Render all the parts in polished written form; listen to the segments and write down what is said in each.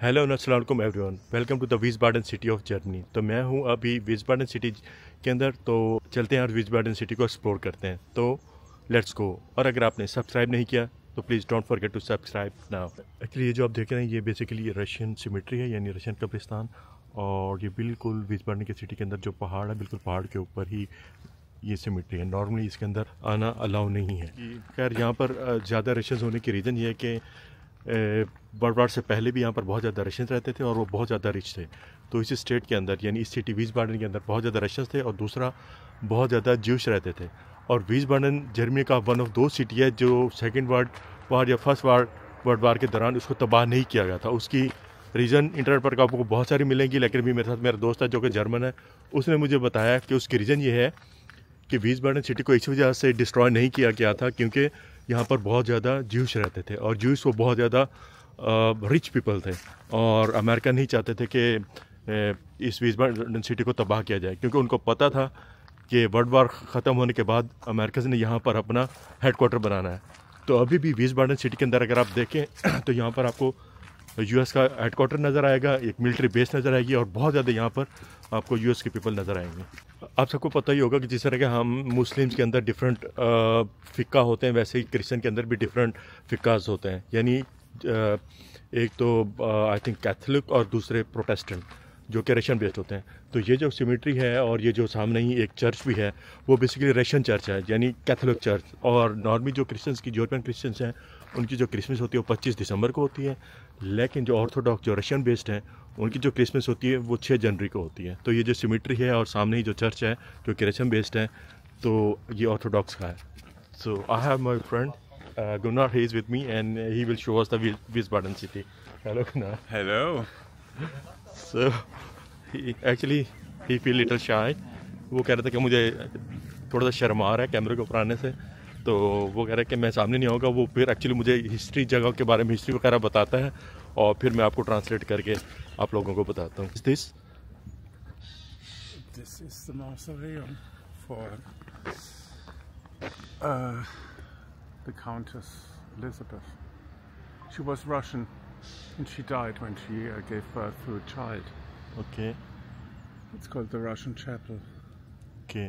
Hello अस्सलाम वालेकुम everyone, welcome to the Wiesbaden city of Germany. तो मैं हूँ अभी विस्बाडन सिटी के अंदर, तो चलते हैं और विस्बाडन सिटी को एक्सप्लोर करते हैं। तो लेट्स गो। और अगर आपने सब्सक्राइब नहीं किया तो please don't forget to subscribe now. Actually ये जो आप देख रहे हैं ये बेसिकली रशियन सिमेट्री है, यानी रशियन कब्रिस्तान। और ये बिल्कुल विस्बाडन की सिटी के अंदर जो पहाड़ है, बिल्कुल पहाड़ के ऊपर ही ये सिमेट्री है। नॉर्मली इसके अंदर आना अलाउ नहीं है। खैर यहाँ पर ज़्यादा रशियंस होने की रीज़न ये है कि वर्ल्ड वार से पहले भी यहाँ पर बहुत ज़्यादा रशियंस रहते थे और वो बहुत ज़्यादा रिच थे। तो इस स्टेट के अंदर यानी इस सिटी विस्बाडन के अंदर बहुत ज़्यादा रशियंस थे, और दूसरा बहुत ज़्यादा ज्यूश रहते थे। और विस्बाडन जर्मनी का वन ऑफ दो सिटी है जो सेकेंड वर्ल्ड वार या फर्स्ट वर्ल्ड वार के दौरान उसको तबाह नहीं किया गया था। उसकी रीज़न इंटरनेट पर आपको बहुत सारी मिलेंगी, लेकिन भी मेरे साथ मेरा दोस्त है जो कि जर्मन है, उसने मुझे बताया कि उसकी रीज़न ये है कि विस्बाडन सिटी को इस वजह से डिस्ट्रॉय नहीं किया गया था क्योंकि यहाँ पर बहुत ज़्यादा ज्यूश रहते थे, और ज्यूश वो बहुत ज़्यादा रिच पीपल थे। और अमेरिका नहीं चाहते थे कि इस विस्बाडन सिटी को तबाह किया जाए, क्योंकि उनको पता था कि वर्ल्ड वार ख़त्म होने के बाद अमेरिका ने यहाँ पर अपना हेडक्वार्टर बनाना है। तो अभी भी विस्बाडन सिटी के अंदर अगर आप देखें तो यहाँ पर आपको यूएस का हेडक्वार्टर नज़र आएगा, एक मिलिट्री बेस नज़र आएगी, और बहुत ज़्यादा यहाँ पर आपको यूएस के पीपल नज़र आएंगे। आप सबको पता ही होगा कि जिस तरह के हम मुस्लिम्स के अंदर डिफरेंट फ़िक्का होते हैं, वैसे ही क्रिश्चियन के अंदर भी डिफरेंट फ़िक्कास होते हैं। यानी एक तो आई थिंक कैथोलिक और दूसरे प्रोटेस्टेंट, जो कि रशियन बेस्ड होते हैं। तो ये जो सिमेट्री है और ये जो सामने ही एक चर्च भी है, वो बेसिकली रशियन चर्च है, यानी कैथोलिक चर्च। और नॉर्मली जो क्रिश्चियंस की यूरोपियन क्रिश्चियंस हैं उनकी जो क्रिसमस होती है वो 25 दिसंबर को होती है, लेकिन जो ऑर्थोडॉक्स जो रशियन बेस्ड हैं उनकी जो क्रिसमस होती है वो 6 जनवरी को होती है। तो ये जो सिमेट्री है और सामने ही जो चर्च है जो कि रशियन बेस्ड है, तो ये ऑर्थोडॉक्स का है। So I have my friend Gunnar, he is with me and he will show us the Wiesbaden city. Hello Gunnar. Hello. So he feel little shy. वो कह रहा था कि मुझे थोड़ा सा शर्म आ रहा है कैमरे को ऊपर आने से, तो वो कह रहा है कि मैं सामने नहीं होगा। वो फिर एक्चुअली मुझे हिस्ट्री जगह के बारे में हिस्ट्री वगैरह बताता है, और फिर मैं आपको ट्रांसलेट करके आप लोगों को बताता हूँ। This is the mausoleum for the Countess Elizabeth. She was Russian and she died when she gave birth to a child. Okay. It's called the Russian Chapel. Okay.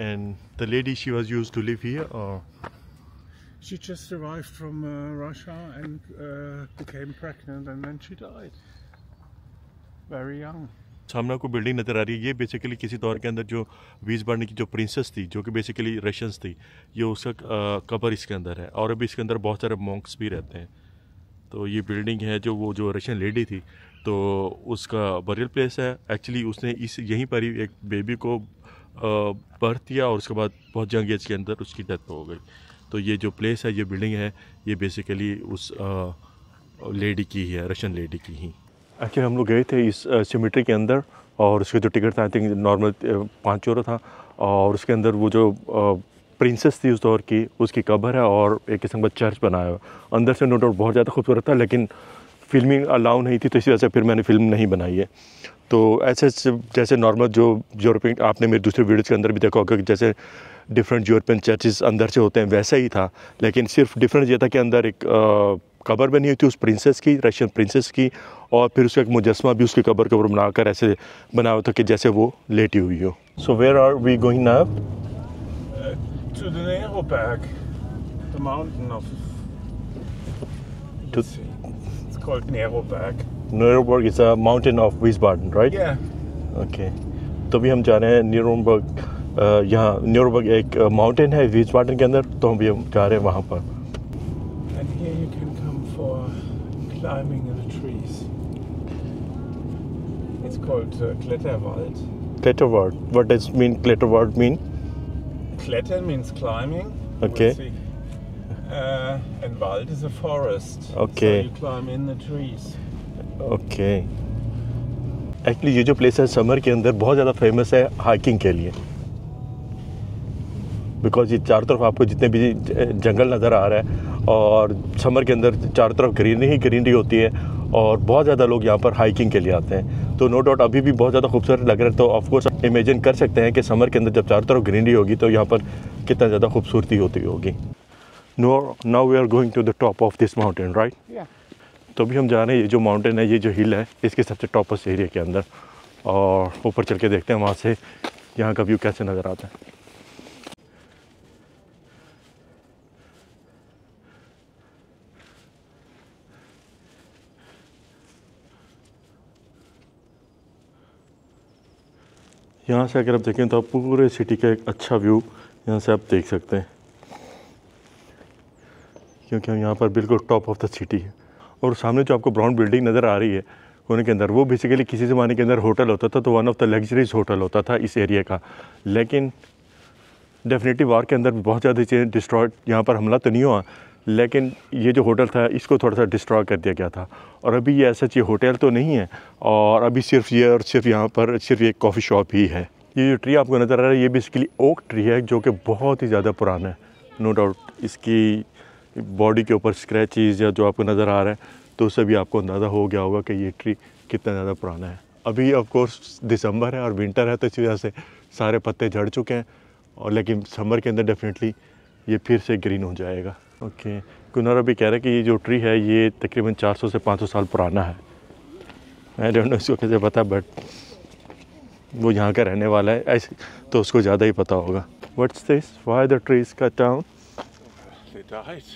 And the lady, she was used to live here, or? She just arrived from Russia and became pregnant and then she died. Very young. सामने को building नज़र आ रही है, ये basically किसी दौर के अंदर जो विस्बाडन की जो प्रिंसेस थी, जो कि बेसिकली रशियंस थी, ये उसका कब्र इसके अंदर है। और अभी इसके अंदर बहुत सारे मॉन्क्स भी रहते हैं। तो ये बिल्डिंग है जो रशियन लेडी थी, तो उसका बरियल प्लेस है। एक्चुअली उसने यहीं पर ही एक बेबी को बर्थ दिया, और उसके बाद बहुत जंग एज के अंदर उसकी डेथ हो गई। तो ये जो प्लेस है, ये बिल्डिंग है, ये बेसिकली उस लेडी की है, रशियन लेडी की ही। एक्चुअली हम लोग गए थे इस सिमेट्री के अंदर, और उसका जो टिकट था आई थिंक नॉर्मल 5 यूरो था, और उसके अंदर वो जो प्रिंसेस थी उस दौर की, उसकी कब्र है, और एक किस्म का चर्च बनाया हुआ। अंदर से नो डाउट बहुत ज़्यादा खूबसूरत था, लेकिन फिल्मिंग अलाउ नहीं थी, तो इसी वजह से फिर मैंने फिल्म नहीं बनाई है। तो ऐसे जैसे नॉर्मल जो यूरोपियन, आपने मेरे दूसरे वीडियोज़ के अंदर भी देखा होगा कि जैसे डिफरेंट यूरोपियन चर्चेस अंदर से होते हैं, वैसा ही था। लेकिन सिर्फ डिफरेंस ये था कि अंदर एक कब्र बनी हुई थी उस प्रिंसेस की, रशियन प्रिंसेस की, और फिर उसका एक मुजस्मा भी उसकी कब्र के ऊपर बनाकर ऐसे बना हुआ था कि जैसे वो लेटी हुई हो। So where are we going now? To the Neroberg, the mountain of. It's called Neroberg. Neroberg is a mountain of Wiesbaden, right? Yeah. Okay. तो भी हम जा रहे हैं नीरोबर्ग। यहाँ नीरोबर्ग एक माउंटेन है विस्बाडन के अंदर, तो हम भी जा रहे हैं वहाँ पर। And here you can come for climbing in the trees. It's called Kletterwald. Kletterwald. What does mean Kletterwald mean? Klettern means climbing. Okay. And Wald is a forest. Okay. So you climb in the trees. Okay. Actually ये जो place है summer के अंदर बहुत ज़्यादा famous है hiking के लिए, बिकॉज ये चारों तरफ आपको जितने भी जंगल नज़र आ रहा है, और समर के अंदर चारों तरफ ग्रीनरी ही ग्रीनरी होती है, और बहुत ज़्यादा लोग यहाँ पर हाइकिंग के लिए आते हैं। तो नो डाउट अभी भी बहुत ज़्यादा खूबसूरत लग रहा है। तो ऑफकोर्स इमेजिन कर सकते हैं कि समर के अंदर जब चारों तरफ ग्रीनरी होगी तो यहाँ पर कितना ज़्यादा खूबसूरती होती होगी। Now we are going to the top of this mountain, right? Yeah. तो अभी हम जा रहे हैं, ये जो माउंटेन है, ये जो हिल है, इसके सबसे टॉपेस्ट एरिया के अंदर, और ऊपर चल के देखते हैं वहाँ से यहाँ का व्यू कैसे नज़र आता है। यहाँ से अगर आप देखें तो आप पूरे सिटी का एक अच्छा व्यू यहाँ से आप देख सकते हैं, क्योंकि हम यहाँ पर बिल्कुल टॉप ऑफ द सिटी है। और सामने जो आपको ब्राउन बिल्डिंग नज़र आ रही है कोने के अंदर, वो बेसिकली किसी ज़माने के अंदर होटल होता था, तो one of the luxuries hotel होता था इस एरिया का। लेकिन डेफिनेटली वार के अंदर भी बहुत ज़्यादा चीज़ें डिस्ट्रॉय, यहाँ पर हमला तो नहीं हुआ, लेकिन ये जो होटल था इसको थोड़ा सा डिस्ट्रॉय कर दिया गया था। और अभी ये ऐसा ये होटल तो नहीं है, और अभी सिर्फ ये और सिर्फ यहाँ पर सिर्फ एक कॉफ़ी शॉप ही है। ये जो ट्री आपको नज़र आ रहा है, ये बेसिकली ओक ट्री है, जो कि बहुत ही ज़्यादा पुराना है। नो डाउट इसकी बॉडी के ऊपर स्क्रैचेस या जो आपको नज़र आ रहा है, तो उससे भी आपको अंदाज़ा हो गया होगा कि ये ट्री कितना ज़्यादा पुराना है। अभी ऑफ कोर्स दिसंबर है और विंटर है, तो इस वजह से सारे पत्ते झड़ चुके हैं, और लेकिन समर के अंदर डेफिनेटली ये फिर से ग्रीन हो जाएगा। ओके, कुनारा भी कह रहा है कि ये जो ट्री है ये तकरीबन 400 से 500 साल पुराना है। मैं डोंट नो इसको कैसे पता, बट वो यहाँ का रहने वाला है ऐसे, तो उसको ज़्यादा ही पता होगा। What's this, why the tree is cut down? They died.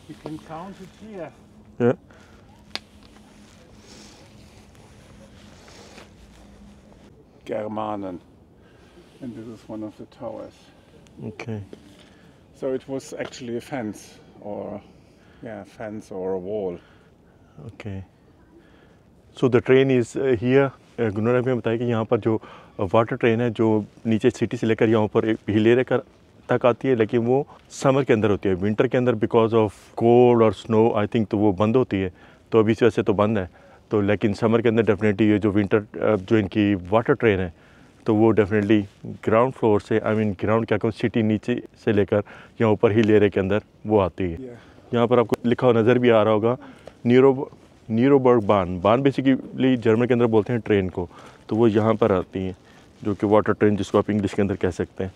You can count it here. Yeah. Germanen. And this is one of the towers. Okay. So it was actually a fence, or fence or a wall. Okay. So the train is here. गुनरा में बताया कि यहाँ पर जो water train है, जो नीचे city से लेकर यहाँ ऊपर हिल एरिया तक आती है, लेकिन वो समर के अंदर होती है। विंटर के अंदर बिकॉज ऑफ कोल्ड और स्नो आई थिंक तो वो बंद होती है, तो अभी इस वजह से तो बंद है। तो लेकिन समर के अंदर डेफिनेटली ये जो विंटर जो इनकी वाटर ट्रेन है, तो वो डेफिनेटली ग्राउंड फ्लोर से, आई मीन ग्राउंड क्या कहूँ, सिटी नीचे से लेकर यहाँ ऊपर हिल एरिया के अंदर वो आती है। यहाँ पर आपको लिखा हुआ नज़र भी आ रहा होगा नीरोबर्ग बान बेसिकली जर्मन के अंदर बोलते हैं ट्रेन को, तो वो यहाँ पर आती हैं, जो कि वाटर ट्रेन जिसको आप इंग्लिश के अंदर कह सकते हैं।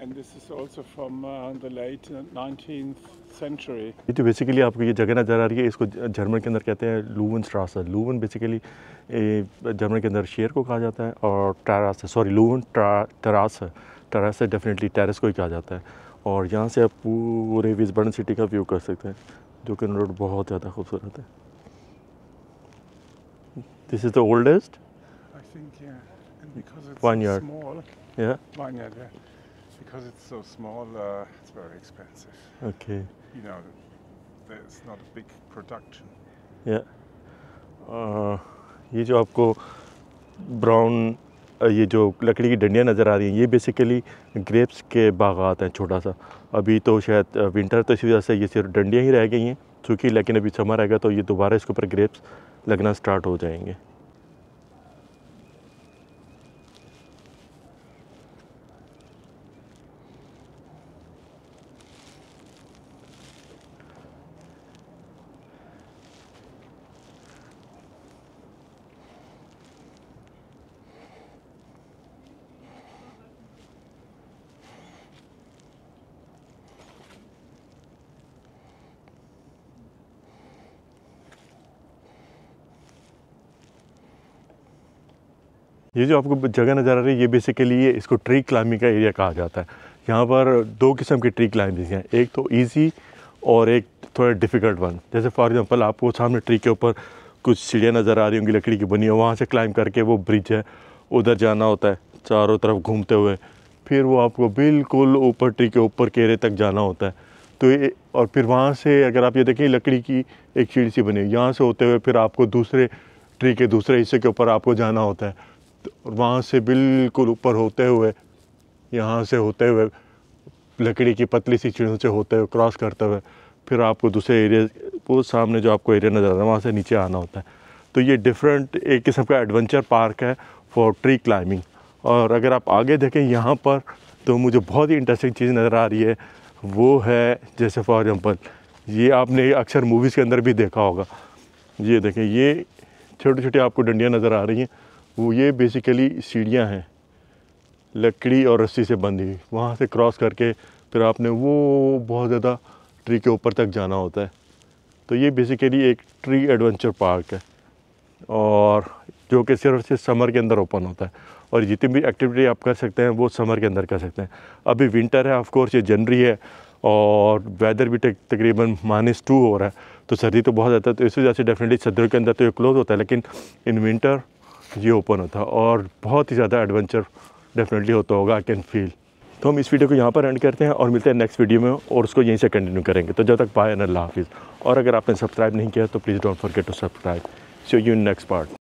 And this is also from the late 19th century. ये तो बेसिकली आपको ये जगह नज़र आ रही है, इसको जर्मन के अंदर कहते हैं लूवन स्ट्रासा। लूवन बेसिकली जर्मन के अंदर शेर को कहा जाता है, और लूवन टेरास है डेफिनेटली टेरेस को ही कहा जाता है। और यहाँ से आप पूरे विस्बाडन सिटी का व्यू कर सकते हैं, जो कि रोड बहुत ज़्यादा खूबसूरत है। This is the oldest I think, yeah. And because it's Vineyard. so small. Yeah. Vineyard, yeah. Because it's so small, it's very expensive. Okay. You know, there's not a big production. Yeah. ये जो आपको brown ये जो लकड़ी की डंडियाँ नज़र आ रही हैं, ये बेसिकली ग्रेप्स के बागात हैं, छोटा सा। अभी तो शायद विंटर, तो इसी वजह से ये सिर्फ डंडियाँ ही रह गई हैं सूखी, लेकिन अभी समर आएगा तो ये दोबारा इसके ऊपर ग्रेप्स लगना स्टार्ट हो जाएंगे। ये जो आपको जगह नज़र आ रही है, ये बेसिकली ये इसको ट्री क्लाइंबिंग का एरिया कहा जाता है। यहाँ पर दो किस्म की ट्री क्लाइंबिंग हैं, एक तो इजी और एक थोड़ा डिफ़िकल्ट वन। जैसे फॉर एग्जांपल आपको सामने ट्री के ऊपर कुछ सीढ़ियाँ नज़र आ रही होंगी लकड़ी की बनी है, वहाँ से क्लाइंब करके वो ब्रिज है उधर जाना होता है चारों तरफ घूमते हुए, फिर वो आपको बिल्कुल ऊपर ट्री के ऊपर के एरिया तक जाना होता है। तो ये, और फिर वहाँ से अगर आप ये देखें लकड़ी की एक सीढ़ी सी बनी है, यहाँ से होते हुए फिर आपको दूसरे ट्री के दूसरे हिस्से के ऊपर आपको जाना होता है, और वहाँ से बिल्कुल ऊपर होते हुए, यहाँ से होते हुए लकड़ी की पतली सी सीढ़ियों से होते हुए क्रॉस करते हुए फिर आपको दूसरे एरिया, वो सामने जो आपको एरिया नज़र आ रहा है वहाँ से नीचे आना होता है। तो ये डिफरेंट एक किस्म का एडवेंचर पार्क है फॉर ट्री क्लाइंबिंग। और अगर आप आगे देखें यहाँ पर, तो मुझे बहुत ही इंटरेस्टिंग चीज़ नज़र आ रही है, वो है जैसे फॉर एग्जांपल ये आपने अक्सर मूवीज़ के अंदर भी देखा होगा, ये देखें ये छोटी छोटी आपको डंडियाँ नज़र आ रही हैं, वो ये बेसिकली सीढ़ियाँ हैं लकड़ी और रस्सी से बंधी हुई, वहाँ से क्रॉस करके फिर आपने वो बहुत ज़्यादा ट्री के ऊपर तक जाना होता है। तो ये बेसिकली एक ट्री एडवेंचर पार्क है और जो कि सिर्फ और सिर्फ समर के अंदर ओपन होता है और जितनी भी एक्टिविटी आप कर सकते हैं वो समर के अंदर कर सकते हैं। अभी विंटर है, ऑफ कोर्स ये जनवरी है और वेदर भी तकरीबन -2 हो रहा है, तो सर्दी तो बहुत ज़्यादा है, तो इस वजह से डेफिनेटली सर्दियों के अंदर तो ये क्लोज होता है, लेकिन इन विंटर ये ओपन होता है और बहुत ही ज़्यादा एडवेंचर डेफिनेटली होता होगा, आई कैन फील। तो हम इस वीडियो को यहाँ पर एंड करते हैं और मिलते हैं नेक्स्ट वीडियो में और उसको यहीं से कंटिन्यू करेंगे। तो जब तक बाय एंड अल्लाह हाफिज़। और अगर आपने सब्सक्राइब नहीं किया तो please don't forget to subscribe. See you in next part.